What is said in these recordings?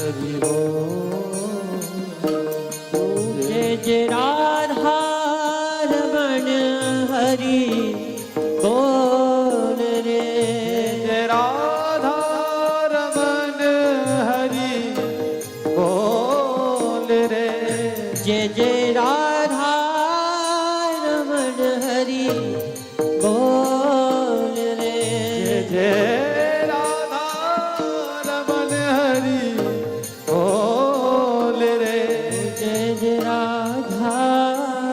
हरि बोल। जय जय राधा रमण हरि बोल रे। जय राधा रमण हरि बोल रे। जय जय राधा रमण हरि बोल रे। जय राधा रमण हरि बोल रे। जय जय राधा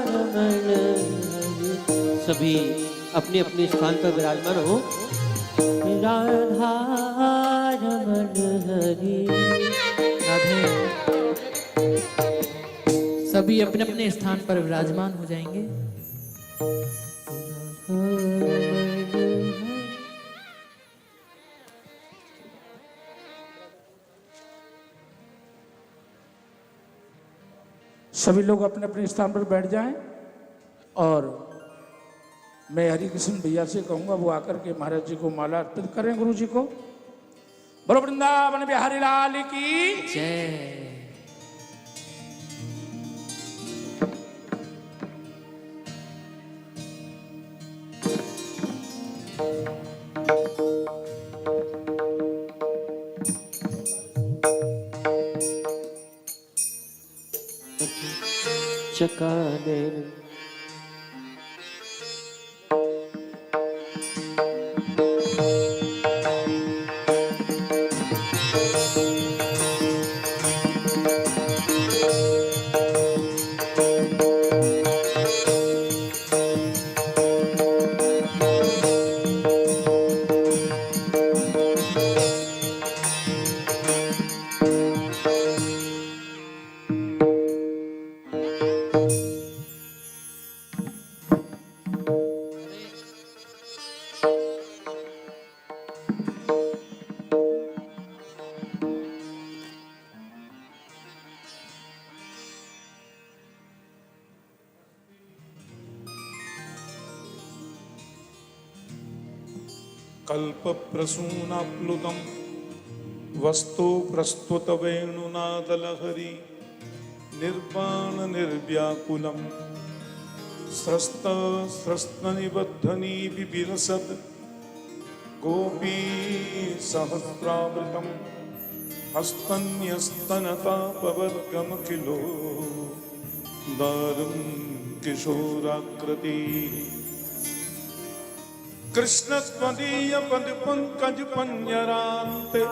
रमण हरि। सभी अपने अपने स्थान पर विराजमान हो। राधा रमण हरि। राधे। सभी अपने अपने स्थान पर विराजमान हो जाएंगे। सभी लोग अपने अपने स्थान पर बैठ जाएं और मैं हरि कृष्ण भैया से कहूंगा वो आकर के महाराज जी को माला अर्पित करें गुरु जी को। बोलो वृंदावन बिहारी लाल की जय। चकाने कल्पप्रसूनाप्लुतं वस्तु प्रस्तुत वेणुनादलहरी निर्वाणनिर्व्याकुलं स्रस्तनिबद्धनी बिबिलसद् गोपी सहस्रावृतं हस्तन्यस्तनतापवर्गमखिलो दारुं किशोराकृति कृष्ण त्वदीय पद पंकज पंजरान्ते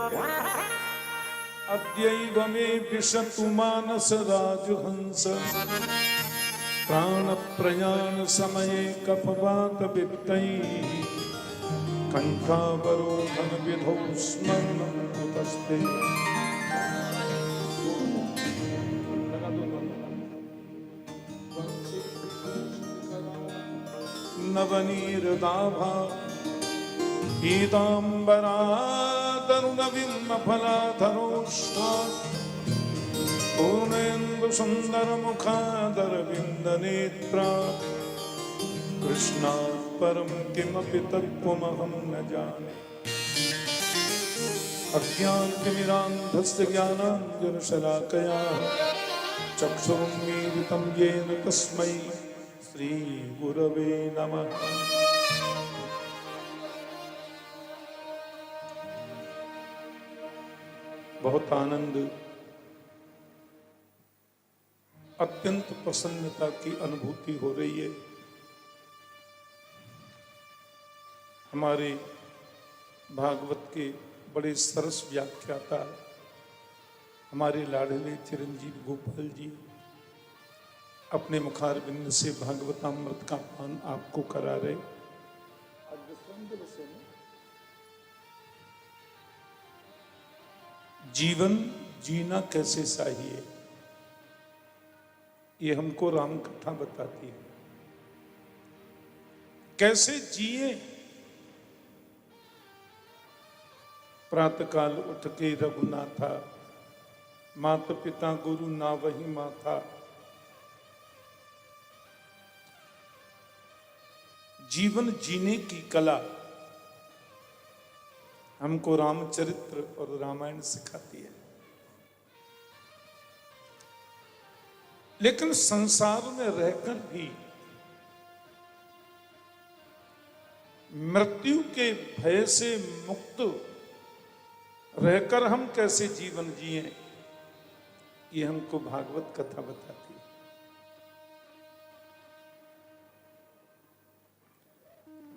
अद्यैव मे विशतु मानस राजहंस प्राण प्रयाण समये कफवात वित्तैः कंठावरोधन विधौ स्मरणं कुतस्ते। नवनीरदाभा पीताम्बरातरुणबिम्बफलाधरोष्ठा पूर्णेन्दुसुन्दरमुखादरविन्दनेत्रा कृष्णात् परं किमपि तत्त्वमहं न जाने। अज्ञानतिमिरान्धस्य ज्ञानाञ्जनशलाकया चक्षुरुन्मीलितं येन तस्मै श्री गुरवे नमः। बहुत आनंद, अत्यंत प्रसन्नता की अनुभूति हो रही है। हमारे भागवत के बड़े सरस व्याख्याता हमारे लाडले चिरंजीव गोपाल जी अपने मुखारबिंद से भागवतामृत का पान आपको करा रहे। जीवन जीना कैसे चाहिए ये हमको राम कथा बताती है। कैसे जिए। प्रातःकाल उठ के रघुनाथा, माता पिता गुरु ना वही माता। जीवन जीने की कला हमको रामचरित्र और रामायण सिखाती है। लेकिन संसार में रहकर भी मृत्यु के भय से मुक्त रहकर हम कैसे जीवन जिए, ये हमको भागवत कथा बताती है।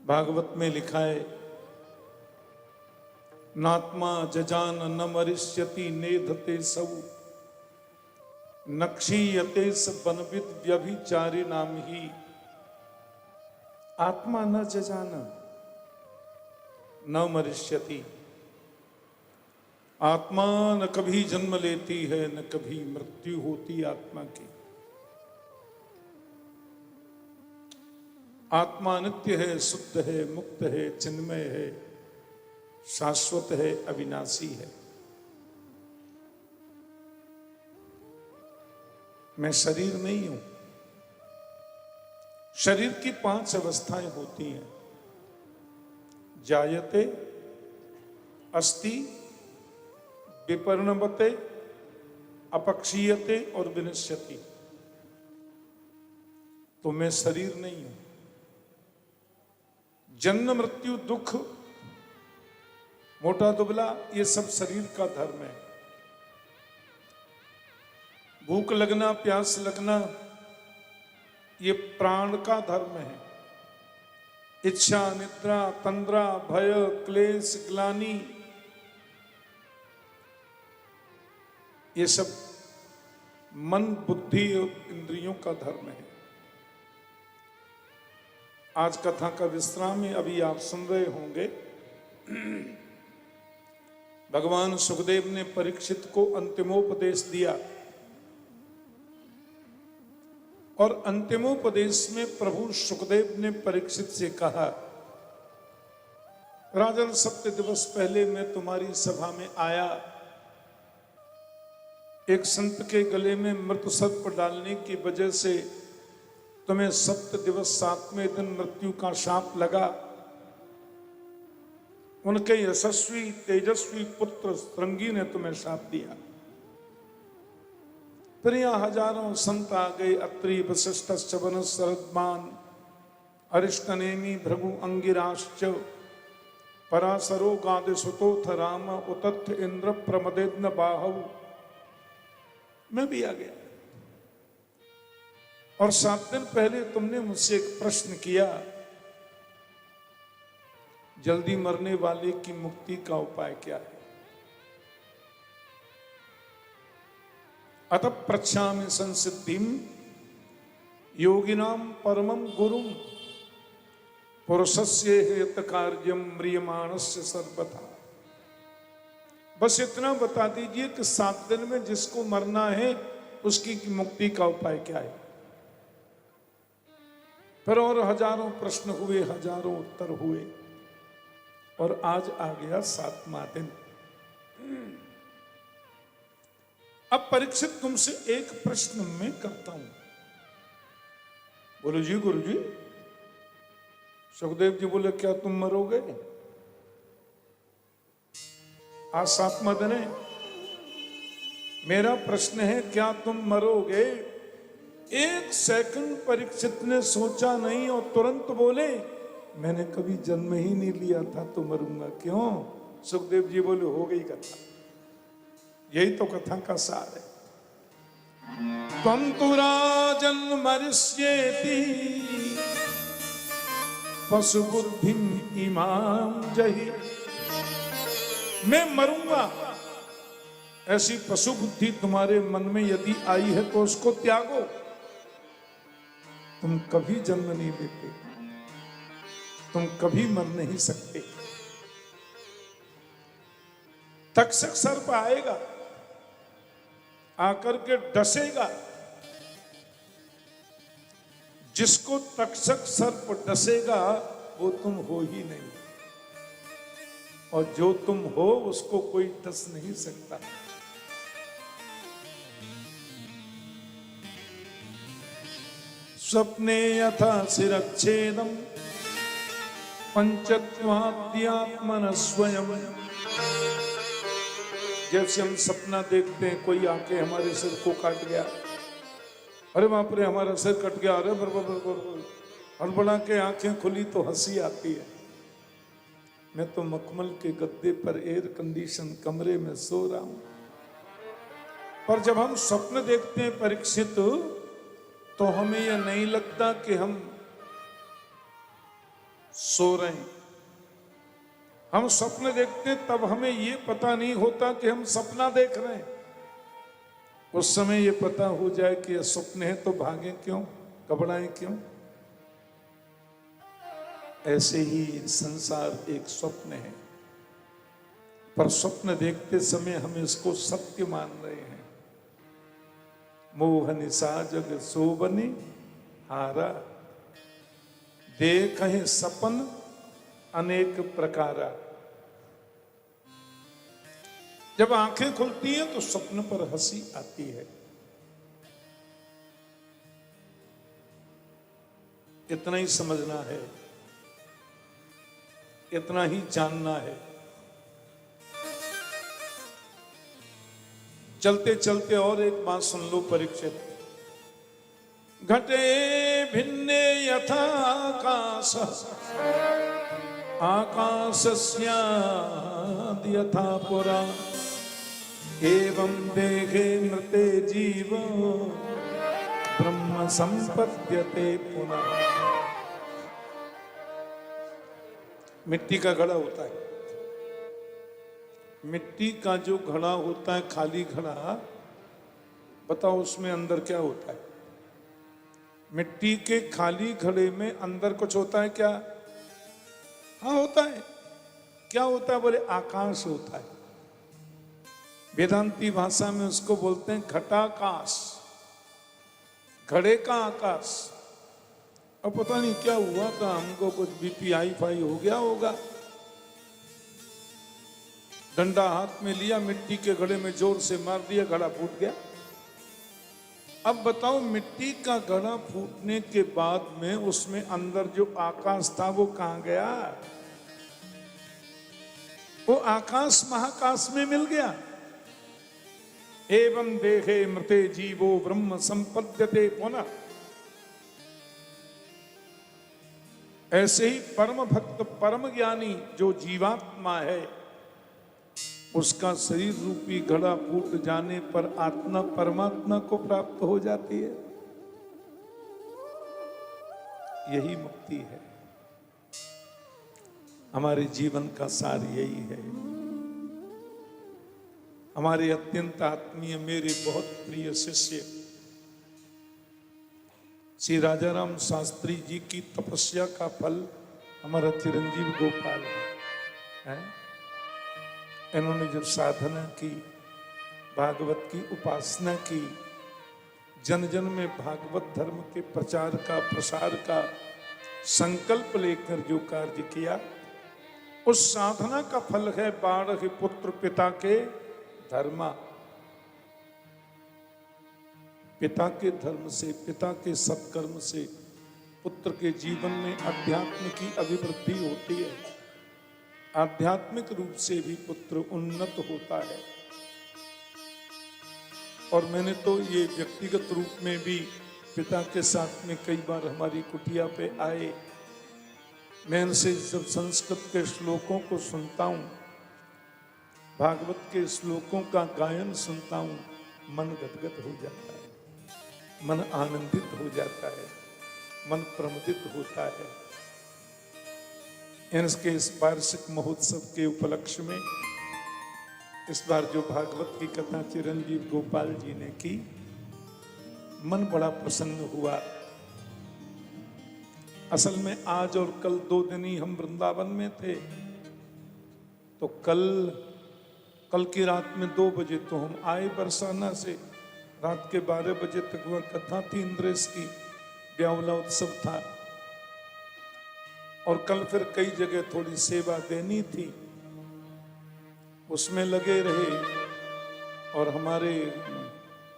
भागवत में लिखा है, नात्मा जजान न मरिष्यति नेधते सौ नक्षीयते स बनविद व्यभिचारी नाम ही। आत्मा न जजान न मरिष्यति, आत्मा न कभी जन्म लेती है न कभी मृत्यु होती आत्मा की। आत्मा नित्य है, शुद्ध है, मुक्त है, चिन्मय है, शाश्वत है, अविनाशी है। मैं शरीर नहीं हूं। शरीर की 5 अवस्थाएं होती हैं, जायते, अस्ति, विपर्णवते, अपक्षीयते और विनश्यति। तो मैं शरीर नहीं हूं। जन्म, मृत्यु, दुख, मोटा दुबला, ये सब शरीर का धर्म है। भूख लगना, प्यास लगना, ये प्राण का धर्म है। इच्छा, निद्रा, तंद्रा, भय, क्लेश, ग्लानि, ये सब मन, बुद्धि और इंद्रियों का धर्म है। आज कथा का विश्राम है। अभी आप सुन रहे होंगे, भगवान सुखदेव ने परीक्षित को अंतिमोपदेश दिया और अंतिमोपदेश में प्रभु सुखदेव ने परीक्षित से कहा, राजन 7 दिवस पहले मैं तुम्हारी सभा में आया, एक संत के गले में मृत सर्प डालने की वजह से तुम्हें 7 दिवस 7वें दिन मृत्यु का शाप लगा। उनके यशस्वी तेजस्वी पुत्र श्रृंगी ने तुम्हें शाप दिया। फिर यहाँ हजारों संत आ गए, अत्रि, वशिष्ठ, च्यवन, शरद्मान, अरिष्टनेमि, भृगु, अंगिराश्च, पराशरो, गादिसुतोथ राम, उतथ इंद्र, प्रमदेद्न बाहु। मैं भी आ गया। और 7 दिन पहले तुमने मुझसे एक प्रश्न किया, जल्दी मरने वाले की मुक्ति का उपाय क्या है? अतः पृच्छामि संसिद्धिम योगिनाम परमं गुरुम पुरुषस्य हेत कार्यम म्रियमाणस्य सर्वथा। बस इतना बता दीजिए कि 7 दिन में जिसको मरना है उसकी मुक्ति का उपाय क्या है? फिर और हजारों प्रश्न हुए, हजारों उत्तर हुए, और आज आ गया 7वां दिन। अब परीक्षित तुमसे एक प्रश्न मैं करता हूं। बोलो जी गुरुजी। सुखदेव जी बोले, क्या तुम मरोगे? आज 7वां दिन है। मेरा प्रश्न है, क्या तुम मरोगे? 1 सेकंड परीक्षित ने सोचा नहीं और तुरंत बोले, मैंने कभी जन्म ही नहीं लिया था तो मरूंगा क्यों? सुखदेव जी बोले, हो गई कथा। यही तो कथा का सार है। त्वं तु राजन् मरिष्येति पशु बुद्धिम इमां जहि। मैं मरूंगा, ऐसी पशु बुद्धि तुम्हारे मन में यदि आई है तो उसको त्यागो। तुम कभी जन्म नहीं लेते, तुम कभी मर नहीं सकते। तक्षक सर्प आएगा, आकर के डसेगा। जिसको तक्षक सर्प डसेगा वो तुम हो ही नहीं, और जो तुम हो उसको कोई डस नहीं सकता। स्वप्ने यथा शिरच्छेदम पंचत्वाद्यात्मन स्वयं। जैसे हम सपना देखते हैं, कोई आके हमारे सिर को काट गया, अरे बाप रे हमारा सिर कट गया, अरे हड़बड़ा के आंखें खुली तो हंसी आती है। मैं तो मखमल के गद्दे पर एयर कंडीशन कमरे में सो रहा हूं। पर जब हम स्वप्न देखते हैं परीक्षित, तो हमें यह नहीं लगता कि हम सो रहे हैं। हम स्वप्न देखते हैं तब हमें यह पता नहीं होता कि हम सपना देख रहे हैं। उस समय यह पता हो जाए कि यह स्वप्न है तो भागें क्यों, घबराएं क्यों। ऐसे ही संसार एक स्वप्न है, पर स्वप्न देखते समय हम इसको सत्य मान रहे हैं। मोह निशा जग सोबने हारा, देखहि सपन अनेक प्रकारा। जब आंखें खुलती हैं तो स्वप्न पर हंसी आती है। इतना ही समझना है, इतना ही जानना है। चलते चलते और एक बात सुन लो परीक्षित। घटे भिन्ने यथा आकाश, आकाशस्याद् यथा पुरा, एवं देहे मृते जीव ब्रह्म संपद्यते पुनः। मिट्टी का घड़ा होता है, मिट्टी का जो घड़ा होता है, खाली घड़ा, बताओ उसमें अंदर क्या होता है? मिट्टी के खाली घड़े में अंदर कुछ होता है क्या? हाँ होता है। क्या होता है? बोले आकाश होता है। वेदांती भाषा में उसको बोलते हैं घटाकाश, घड़े का आकाश। अब पता नहीं क्या हुआ था, हमको कुछ बीपी हाई फाई हो गया होगा। डंडा हाथ में लिया, मिट्टी के घड़े में जोर से मार दिया, घड़ा फूट गया। अब बताओ, मिट्टी का घड़ा फूटने के बाद में उसमें अंदर जो आकाश था वो कहां गया? वो आकाश महाकाश में मिल गया। एवं देहे मृते जीवो ब्रह्म संपद्यते पुनः। ऐसे ही परम भक्त, परम ज्ञानी जो जीवात्मा है, उसका शरीर रूपी घड़ा फूट जाने पर आत्मा परमात्मा को प्राप्त हो जाती है। यही मुक्ति है। हमारे जीवन का सार यही है। हमारे अत्यंत आत्मीय, मेरे बहुत प्रिय शिष्य श्री राजाराम शास्त्री जी की तपस्या का फल हमारा चिरंजीव गोपाल है। इन्होंने जब साधना की, भागवत की उपासना की, जन जन में भागवत धर्म के प्रचार का, प्रसार का संकल्प लेकर जो कार्य किया, उस साधना का फल है 12 पुत्र पिता के धर्मा। पिता के धर्म से, पिता के सत्कर्म से पुत्र के जीवन में अध्यात्म की अभिवृद्धि होती है। आध्यात्मिक रूप से भी पुत्र उन्नत होता है। और मैंने तो ये व्यक्तिगत रूप में भी पिता के साथ में कई बार हमारी कुटिया पे आए, मैं इनसे जब संस्कृत के श्लोकों को सुनता हूँ, भागवत के श्लोकों का गायन सुनता हूँ, मन गदगद हो जाता है, मन आनंदित हो जाता है, मन प्रमुदित होता है। इनके इस वार्षिक महोत्सव के उपलक्ष्य में इस बार जो भागवत की कथा चिरंजीव गोपाल जी ने की, मन बड़ा प्रसन्न हुआ। असल में आज और कल 2 दिन ही हम वृंदावन में थे, तो कल की रात में 2 बजे तो हम आए बरसाना से। रात के 12 बजे तक वह कथा थी, इंद्रेश की ब्यावला उत्सव था। और कल फिर कई जगह थोड़ी सेवा देनी थी, उसमें लगे रहे। और हमारे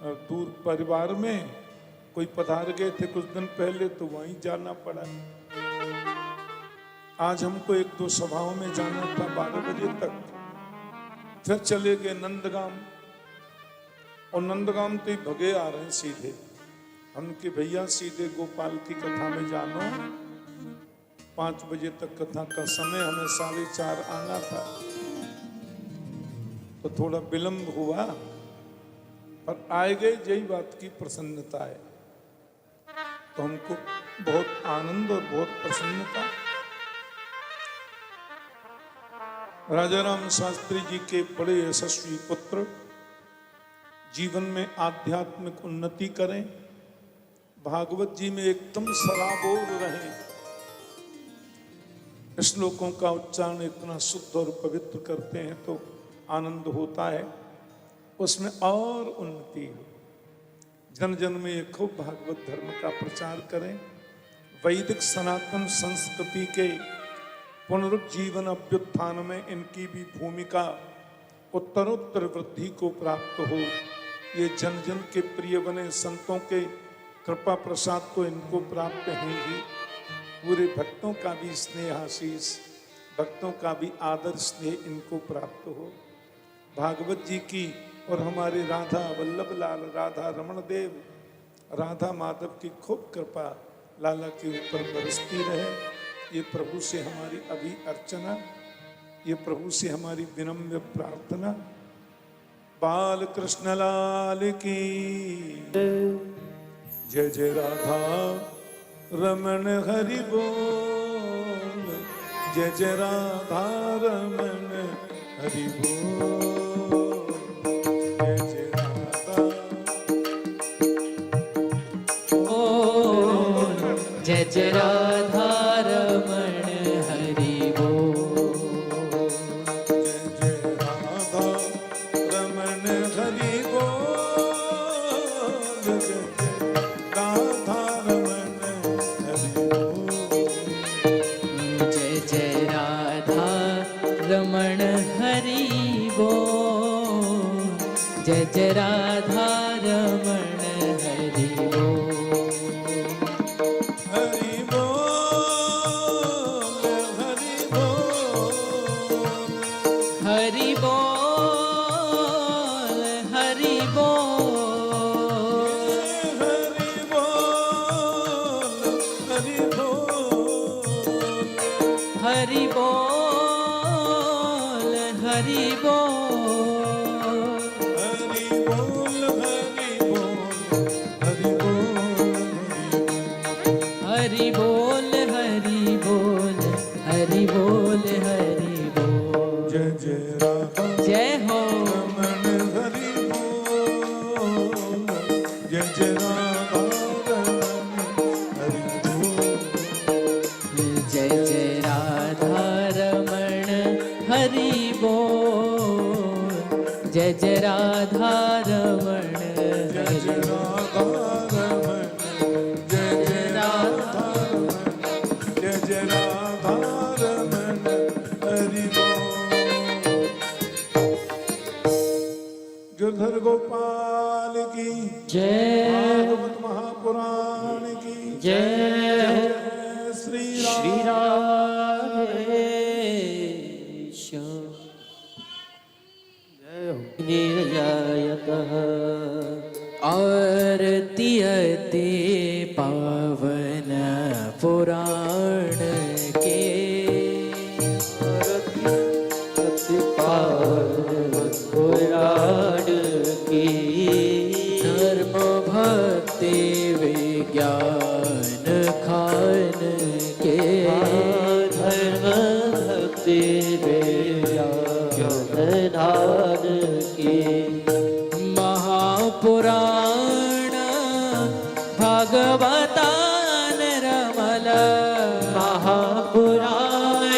दूर परिवार में कोई पधार गए थे कुछ दिन पहले, तो वहीं जाना पड़ा। आज हमको 1-2 सभाओं में जाना था 12 बजे तक। फिर चले गए नंदगाम, और नंदगाम तो ही भगे आ रहे हैं सीधे। हमके भैया सीधे गोपाल की कथा में जानो, 5 बजे तक कथा का समय, हमें 4:30 आना था, तो थोड़ा विलंब हुआ, पर आए गए यही बात की प्रसन्नता है। तो हमको बहुत आनंद और बहुत प्रसन्नता। राजा राम शास्त्री जी के बड़े यशस्वी पुत्र जीवन में आध्यात्मिक उन्नति करें, भागवत जी में एकदम सराबोर रहें, श्लोकों का उच्चारण इतना शुद्ध और पवित्र करते हैं तो आनंद होता है, उसमें और उन्नति हो। जन जन में ये खूब भागवत धर्म का प्रचार करें, वैदिक सनातन संस्कृति के पुनरुज्जीवन अभ्युत्थान में इनकी भी भूमिका उत्तरोत्तर वृद्धि को प्राप्त हो। ये जन जन के प्रिय बने, संतों के कृपा प्रसाद तो इनको प्राप्त है ही, पूरे भक्तों का भी स्नेह आशीष, भक्तों का भी आदर स्नेह इनको प्राप्त हो। भागवत जी की और हमारे राधा वल्लभ लाल, राधा रमण देव, राधा माधव की खूब कृपा लाला के ऊपर बरसती रहे। ये प्रभु से हमारी अभी अर्चना, ये प्रभु से हमारी विनम्र प्रार्थना। बाल कृष्ण लाल की जय जय राधा रमण हरि बोल, जय जय राधा रमण हरि बोल, जय जय राधा जय जय राधा रमण हरि बोल, जय जय राधा रमण हरि बोल, जय जय राधा रमण हरि बोल, जय जय राधा रमण हरि बोल, जय जय राधा रमण हरि बोल, हरि बोल, हरि बोल, हरि बोल, हरि बोल, हरि बोल, हरि बोल, हरि बोल, हरि बोल, हरि बोल, हरि बोल, हरि बोल। जय जय राधा जय हो रमण हरि बोल, जय जय राधा रमण हरि बोल, जय जय राधा रमण हरि बोल, जय जय राधा रमण जय हरि जय राधा रमण, जय जय राधा रमण, जय जय राधा रमण हरि बोल। गिरधर गोपाल की जय भागवत महापुराण की जय जय श्री श्री राम। राधेश्याम। जय हो नीरजायतः आरती अति पावन पुराण के, अति पावन पुराण की, धर्म भक्ति विज्ञान खान के, धर्म भक्ति ज्ञान की, महापुराण भागवता निर्मल, महापुराण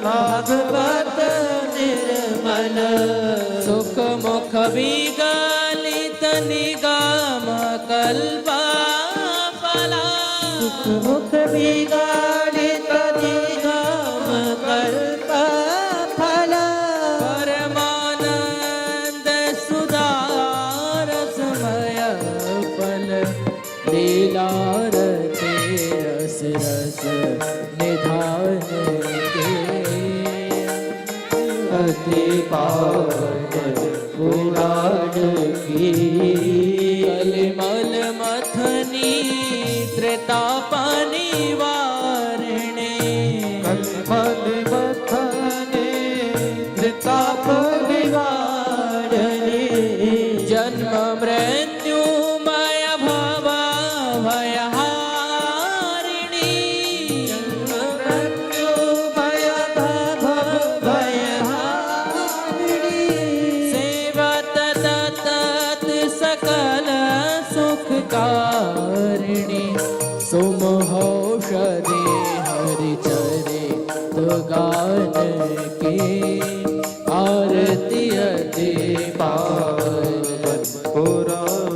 भागवत निर्मल, सुख मुख विगलित निगम कल्पा फला, मुख बिगाड़ित निगम कल्प फला, परमानंद सुधारसमय फल, लीला रते रस रस निधान के, अति पावन पुराण की, कलिमल मथ जन्म मृत्युमय भव भयहारिणी जन्म मृत्युमय भव भयहारिणी सेवत तत सकल सुखकारिणी सुमहौषधे हरिचरे तो गान के आरती अति पावन पुराण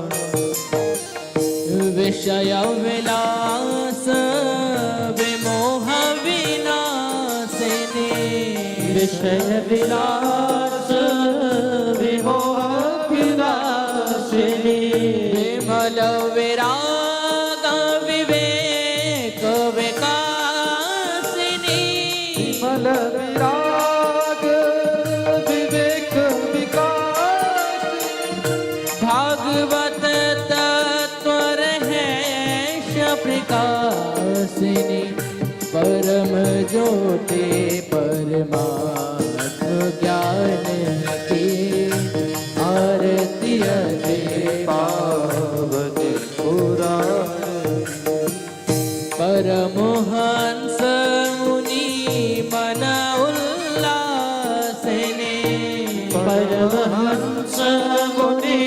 विषय विलास विमोह विनाशिनी विषय विलास विमोह विनाशिनी विमल विराग विवेक विकासिनी विमल विराग विवेक विकास भागवत तत्वर है प्रकाशिनी परम ज्योति परमात्म ज्ञान की आरती अति पावन पुराण परमहंस मुनि मन उल्लासिनी परमहंस मुनि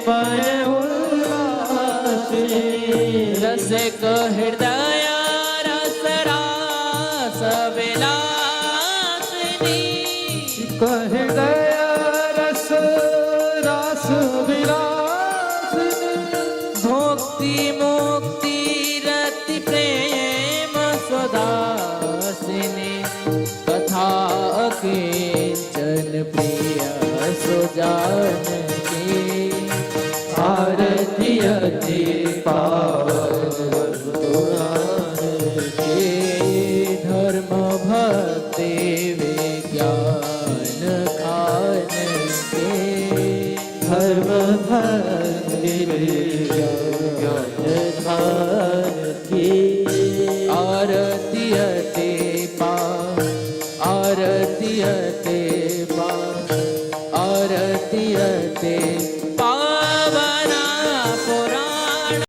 मन उल्लासिनी रसिक हृदय रस रास विलासिनी हृदय रस रास विलास भोक्ति मुक्ति रति प्रेम सुदासिनी कथा किंचन प्रिय सुजान की आरती अति पावन पुराण के धर्म भक्ति